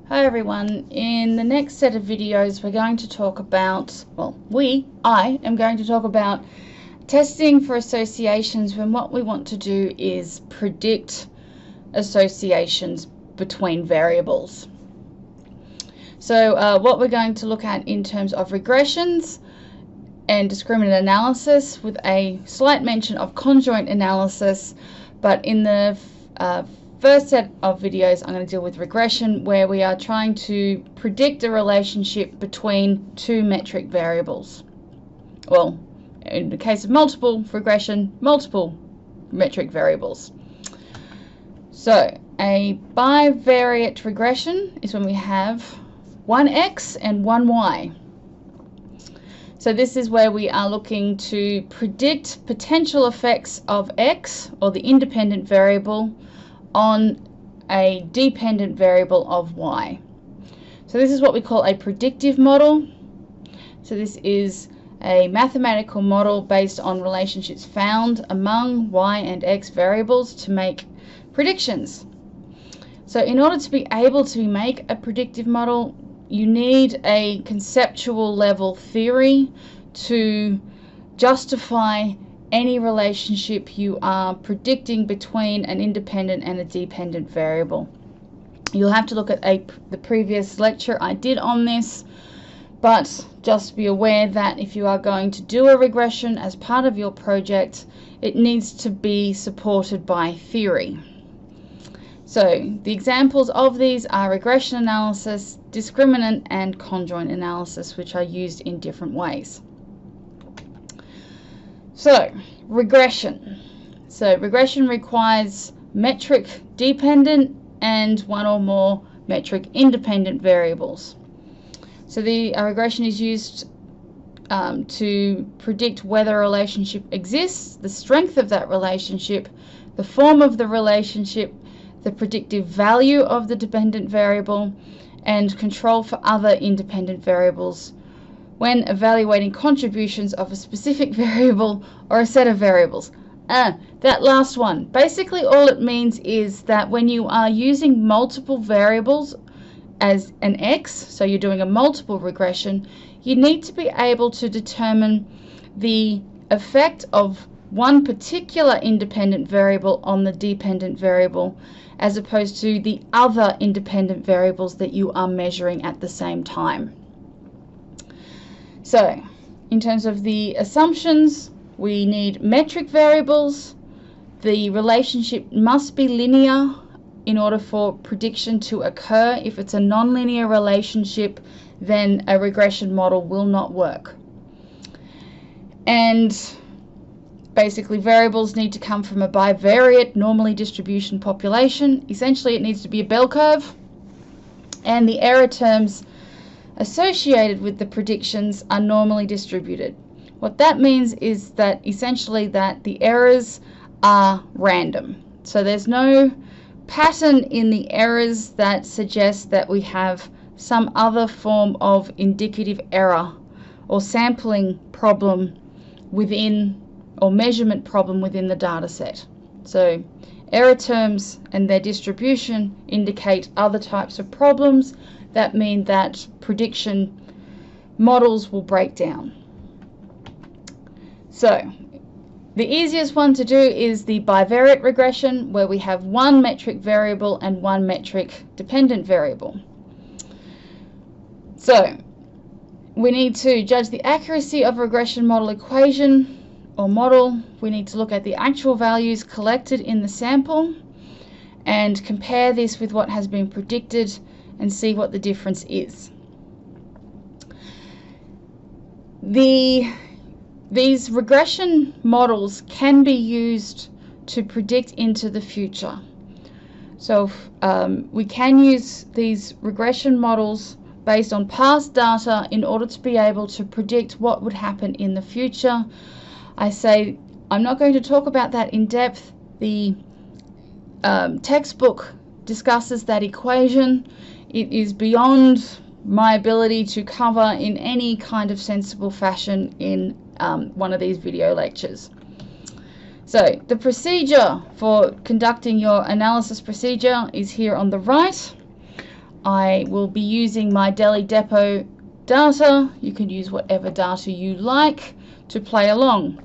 Hi everyone, in the next set of videos we're going to talk about, I am going to talk about testing for associations when what we want to do is predict associations between variables. So what we're going to look at in terms of regressions and discriminant analysis with a slight mention of conjoint analysis, but in the first set of videos I'm going to deal with regression, where we are trying to predict a relationship between two metric variables. Well, in the case of multiple regression, multiple metric variables. So a bivariate regression is when we have one x and one y. So this is where we are looking to predict potential effects of x, or the independent variable, on a dependent variable of y. So this is what we call a predictive model. So this is a mathematical model based on relationships found among y and x variables to make predictions. So in order to be able to make a predictive model, you need a conceptual level theory to justify any relationship you are predicting between an independent and a dependent variable. You'll have to look at the previous lecture I did on this, but just be aware that if you are going to do a regression as part of your project, it needs to be supported by theory. So the examples of these are regression analysis, discriminant and conjoint analysis, which are used in different ways. So regression. So regression requires metric dependent and one or more metric independent variables. So the regression is used to predict whether a relationship exists, the strength of that relationship, the form of the relationship, the predictive value of the dependent variable, and control for other independent variables when evaluating contributions of a specific variable or a set of variables. That last one, basically all it means is that when you are using multiple variables as an x, so you're doing a multiple regression, you need to be able to determine the effect of one particular independent variable on the dependent variable, as opposed to the other independent variables that you are measuring at the same time. So in terms of the assumptions, we need metric variables. The relationship must be linear in order for prediction to occur. If it's a nonlinear relationship, then a regression model will not work. And basically variables need to come from a bivariate normally distribution population. Essentially it needs to be a bell curve, and the error terms associated with the predictions are normally distributed. What that means is that essentially that the errors are random. So there's no pattern in the errors that suggests that we have some other form of indicative error or sampling problem within, or measurement problem within the data set. So error terms and their distribution indicate other types of problems that mean that prediction models will break down. So the easiest one to do is the bivariate regression, where we have one metric variable and one metric dependent variable. So we need to judge the accuracy of a regression model equation or model. We need to look at the actual values collected in the sample and compare this with what has been predicted and see what the difference is. These regression models can be used to predict into the future. So we can use these regression models based on past data in order to be able to predict what would happen in the future. I say I'm not going to talk about that in depth. The textbook discusses that equation. It is beyond my ability to cover in any kind of sensible fashion in one of these video lectures. So the procedure for conducting your analysis procedure is here on the right. I will be using my deli depot data. You can use whatever data you like to play along.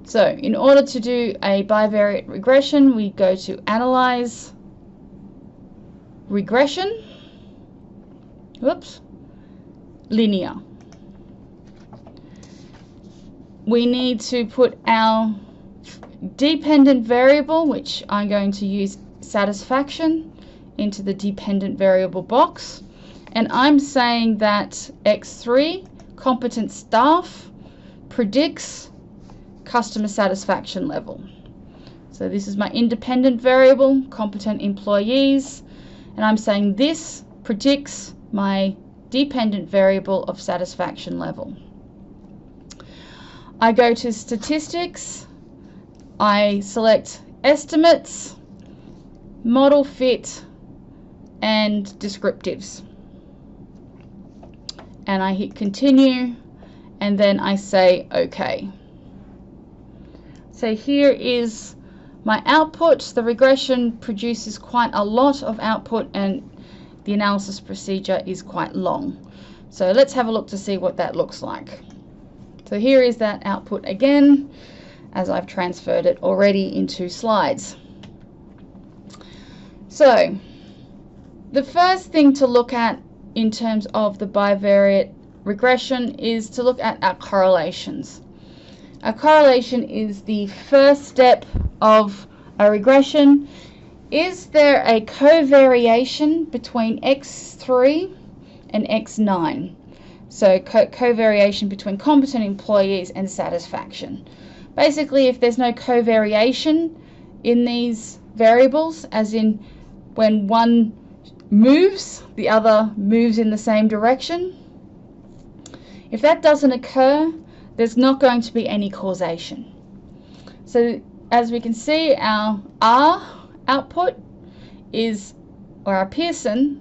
So in order to do a bivariate regression, we go to Analyze, Regression, Linear. We need to put our dependent variable, which I'm going to use satisfaction, into the dependent variable box. And I'm saying that X3, competent staff, predicts customer satisfaction level. So this is my independent variable, competent employees, and I'm saying this predicts my dependent variable of satisfaction level. I go to statistics, I select estimates, model fit, and descriptives. And I hit continue, and then I say OK. So here is my output. The regression produces quite a lot of output, and the analysis procedure is quite long. So let's have a look to see what that looks like. So here is that output again, as I've transferred it already into slides. So the first thing to look at in terms of the bivariate regression is to look at our correlations. A correlation is the first step of a regression. Is there a covariation between X3 and X9? So covariation between competent employees and satisfaction. Basically, if there's no covariation in these variables, as in when one moves, the other moves in the same direction, if that doesn't occur, there's not going to be any causation. So as we can see, our R output is, or our Pearson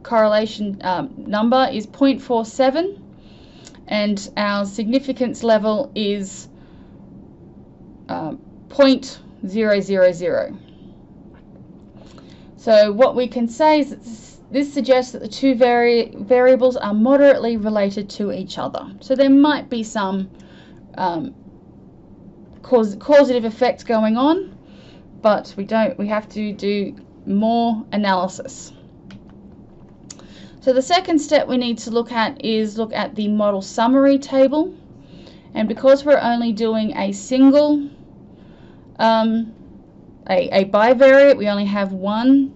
correlation number is 0.47, and our significance level is 0.000. So what we can say is that this suggests that the two variables are moderately related to each other. So there might be some causative effects going on, but we have to do more analysis. So the second step we need to look at is look at the model summary table. And because we're only doing a single a bivariate, we only have one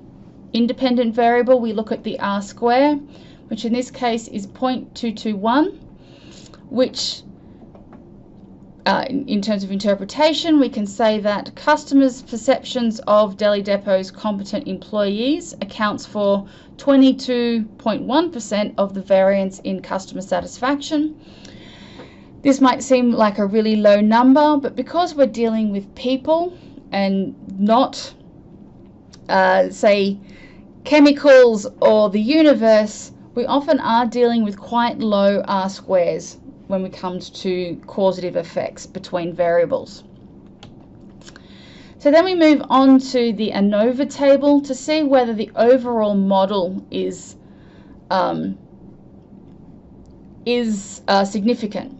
independent variable, we look at the R square, which in this case is 0.221, which in terms of interpretation, we can say that customers' perceptions of Deli Depot's competent employees accounts for 22.1% of the variance in customer satisfaction. This might seem like a really low number, but because we're dealing with people and not, say, chemicals or the universe, we often are dealing with quite low R squares when it comes to causative effects between variables. So then we move on to the ANOVA table to see whether the overall model is significant.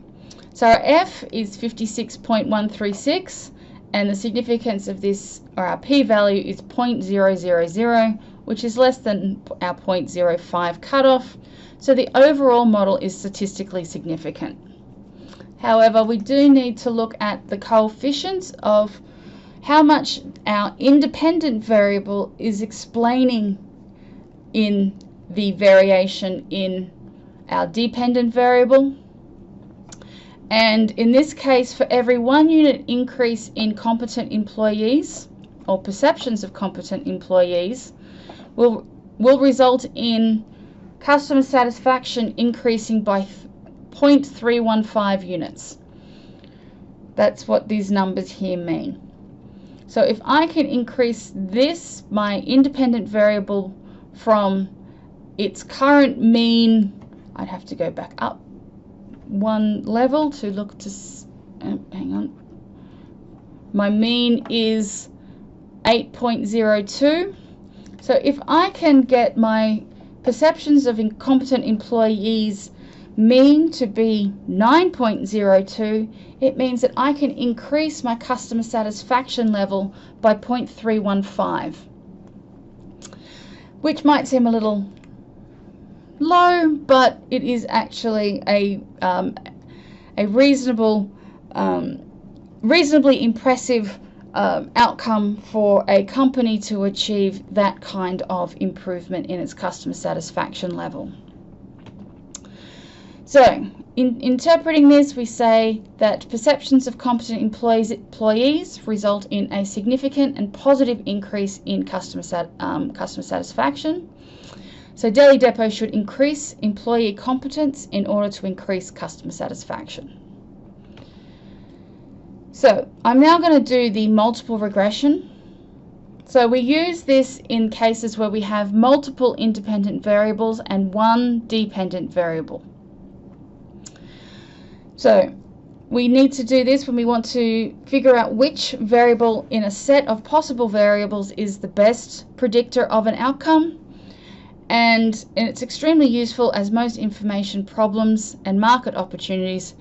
So our F is 56.136, and the significance of this, or our p-value, is 0.000, which is less than our 0.05 cutoff. So the overall model is statistically significant. However, we do need to look at the coefficients of how much our independent variable is explaining in the variation in our dependent variable. And in this case, for every 1 unit increase in competent employees, or perceptions of competent employees, will result in customer satisfaction increasing by 0.315 units. That's what these numbers here mean. So if I can increase this, my independent variable, from its current mean, I'd have to go back up one level to look to, hang on, my mean is 8.02. So if I can get my perceptions of incompetent employees mean to be 9.02, it means that I can increase my customer satisfaction level by 0.315, which might seem a little low, but it is actually a reasonably impressive outcome for a company to achieve that kind of improvement in its customer satisfaction level. So, in interpreting this, we say that perceptions of competent employees result in a significant and positive increase in customer satisfaction. So, Deli Depot should increase employee competence in order to increase customer satisfaction. So, I'm now going to do the multiple regression. So we use this in cases where we have multiple independent variables and one dependent variable. So we need to do this when we want to figure out which variable in a set of possible variables is the best predictor of an outcome. And it's extremely useful as most information problems and market opportunities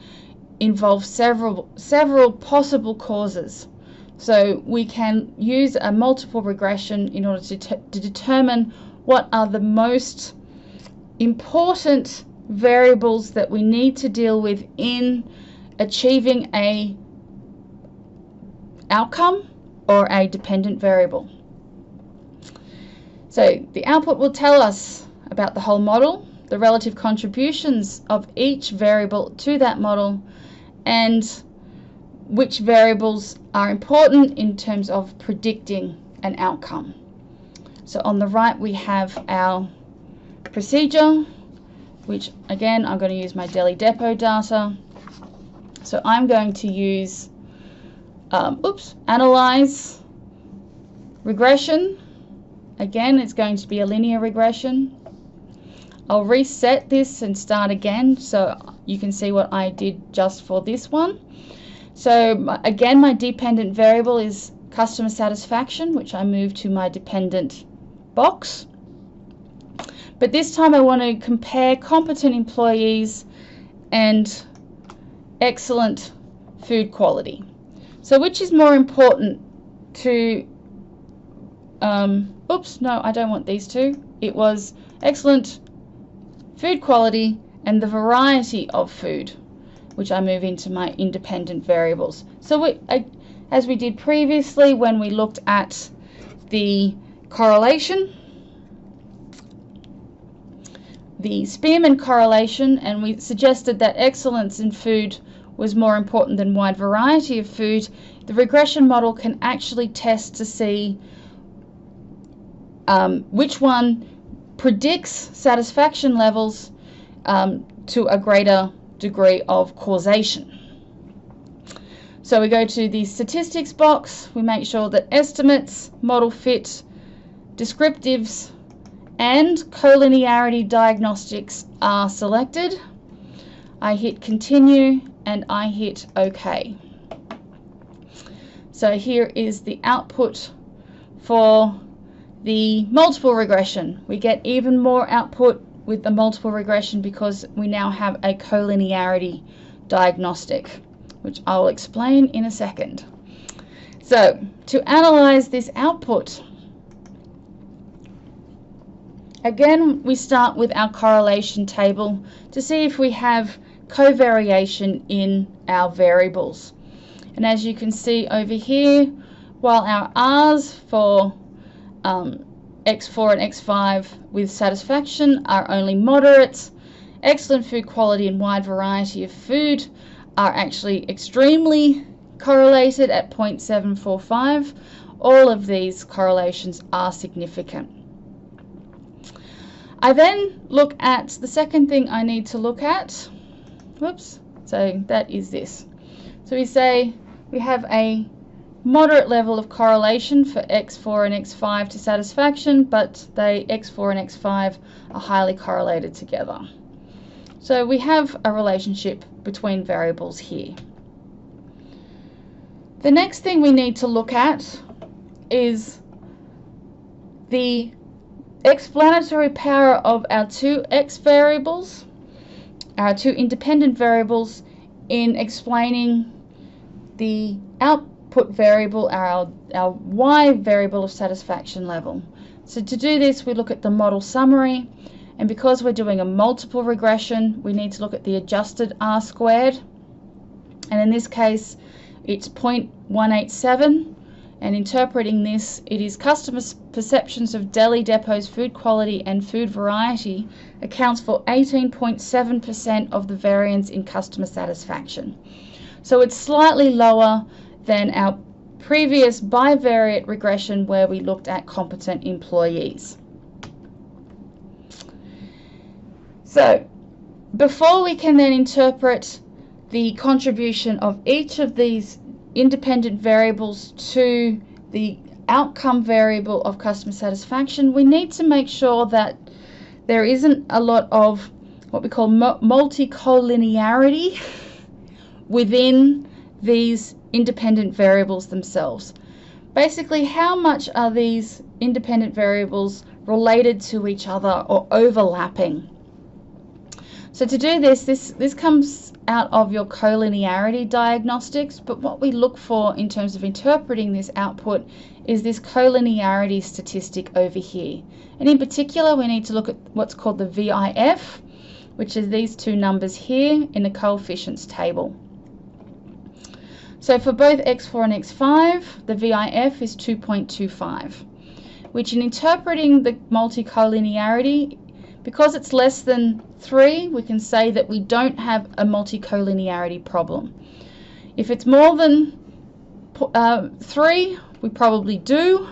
involve several possible causes. So we can use a multiple regression in order to determine what are the most important variables that we need to deal with in achieving a outcome or a dependent variable. So the output will tell us about the whole model, the relative contributions of each variable to that model, and which variables are important in terms of predicting an outcome. So on the right we have our procedure, which again I'm going to use my Deli Depot data. So I'm going to use analyze regression. Again, it's going to be a linear regression. I'll reset this and start again so you can see what I did just for this one. So again, my dependent variable is customer satisfaction, which I move to my dependent box. But this time I want to compare competent employees and excellent food quality. So which is more important to, no, I don't want these two. It was excellent food quality and the variety of food, which I move into my independent variables. So as we did previously when we looked at the correlation, the Spearman correlation, and we suggested that excellence in food was more important than wide variety of food, the regression model can actually test to see which one predicts satisfaction levels to a greater degree of causation. So we go to the statistics box, we make sure that estimates, model fit, descriptives, and collinearity diagnostics are selected. I hit continue and I hit OK. So here is the output for the multiple regression. We get even more output with the multiple regression because we now have a collinearity diagnostic, which I'll explain in a second. So to analyze this output, again we start with our correlation table to see if we have covariation in our variables. And as you can see over here, while our R's for X4 and X5 with satisfaction are only moderates, excellent food quality and wide variety of food are actually extremely correlated at 0.745. All of these correlations are significant. I then look at the second thing I need to look at. So that is this. So we say we have a moderate level of correlation for X4 and X5 to satisfaction, but X4 and X5 are highly correlated together. So we have a relationship between variables here. The next thing we need to look at is the explanatory power of our two x variables, our two independent variables, in explaining the output variable, our y variable of satisfaction level. So to do this, we look at the model summary, and because we're doing a multiple regression, we need to look at the adjusted R squared, and in this case it's 0.187, and interpreting this, it is customers' perceptions of deli depots' food quality and food variety accounts for 18.7% of the variance in customer satisfaction. So it's slightly lower than our previous bivariate regression where we looked at competent employees. So before we can then interpret the contribution of each of these independent variables to the outcome variable of customer satisfaction, we need to make sure that there isn't a lot of what we call multicollinearity within these independent variables themselves. Basically, how much are these independent variables related to each other or overlapping? So to do this comes out of your collinearity diagnostics, but what we look for in terms of interpreting this output is this collinearity statistic over here. And in particular, we need to look at what's called the VIF, which is these two numbers here in the coefficients table. So for both x4 and x5, the VIF is 2.25, which in interpreting the multicollinearity, because it's less than 3, we can say that we don't have a multicollinearity problem. If it's more than 3, we probably do.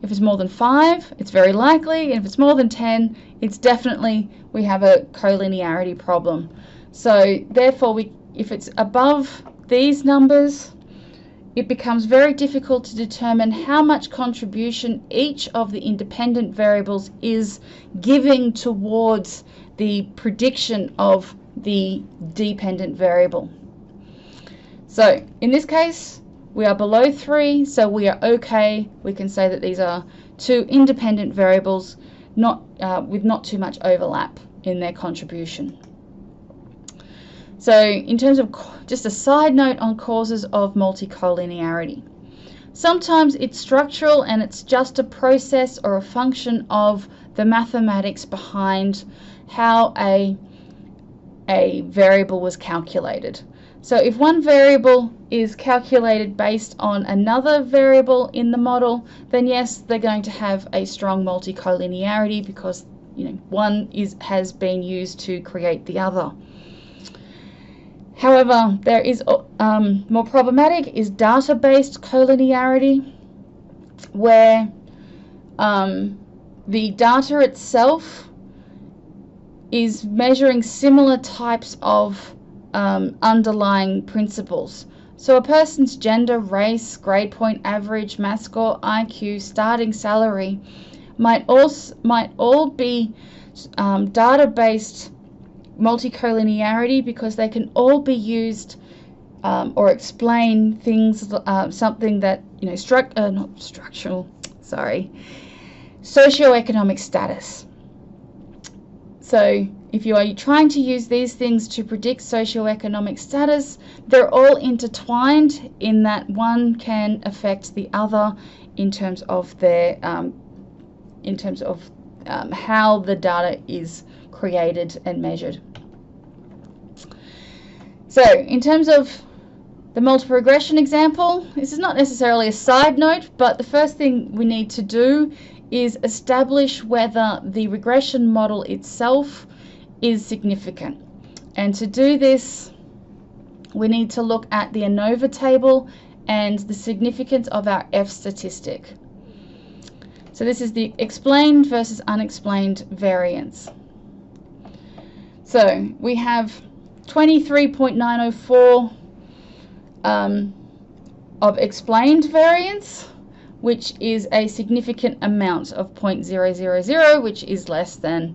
If it's more than 5, it's very likely. And if it's more than 10, it's definitely we have a collinearity problem. So therefore, if it's above these numbers, it becomes very difficult to determine how much contribution each of the independent variables is giving towards the prediction of the dependent variable. So in this case, we are below 3, so we are okay. We can say that these are two independent variables, with not too much overlap in their contribution. So in terms of just a side note on causes of multicollinearity, sometimes it's structural and it's just a process or a function of the mathematics behind how a variable was calculated. So if one variable is calculated based on another variable in the model, then yes, they're going to have a strong multicollinearity because one has been used to create the other. However, there is more problematic is data-based collinearity, where the data itself is measuring similar types of underlying principles. So a person's gender, race, grade point average, math score, IQ, starting salary might all be data-based multicollinearity because they can all be used or explain things, something that socioeconomic status. So if you are trying to use these things to predict socioeconomic status, they're all intertwined in that one can affect the other in terms of their how the data is created and measured. So in terms of the multiple regression example, this is not necessarily a side note, but the first thing we need to do is establish whether the regression model itself is significant. And to do this, we need to look at the ANOVA table and the significance of our F statistic. So this is the explained versus unexplained variance. So we have 23.904 of explained variance, which is a significant amount of 0.000, which is less than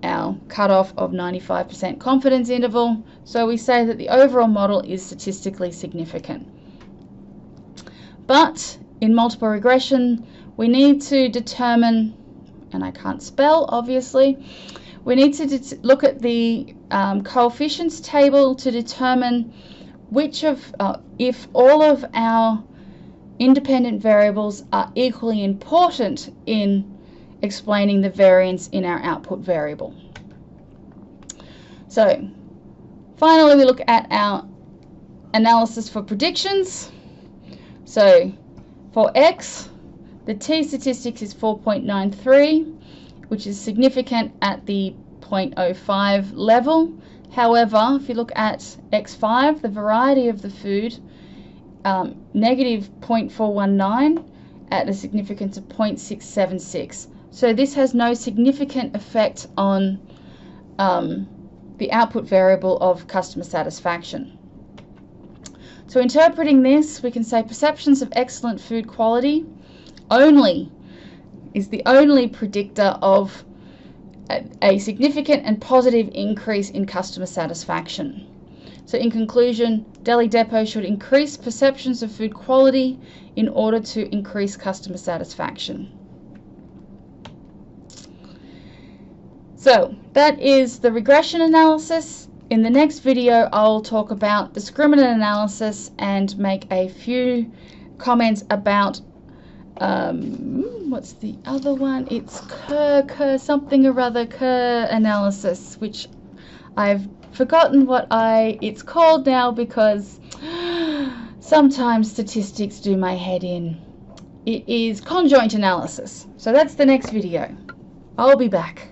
our cutoff of 95% confidence interval. So we say that the overall model is statistically significant. But in multiple regression, we need to determine and I can't spell, obviously. We need to look at the coefficients table to determine which of, if all of our independent variables are equally important in explaining the variance in our output variable. So finally, we look at our analysis for predictions. So for X, the t-statistics is 4.93, which is significant at the 0.05 level. However, if you look at X5, the variety of the food, negative 0.419 at a significance of 0.676. So this has no significant effect on the output variable of customer satisfaction. So interpreting this, we can say perceptions of excellent food quality is the only predictor of a significant and positive increase in customer satisfaction. So in conclusion, Deli Depot should increase perceptions of food quality in order to increase customer satisfaction. So that is the regression analysis. In the next video, I'll talk about discriminant analysis and make a few comments about what's the other one? It's Kerr something or other, Kerr analysis, which I've forgotten what it's called now because sometimes statistics do my head in. It is conjoint analysis. So that's the next video. I'll be back.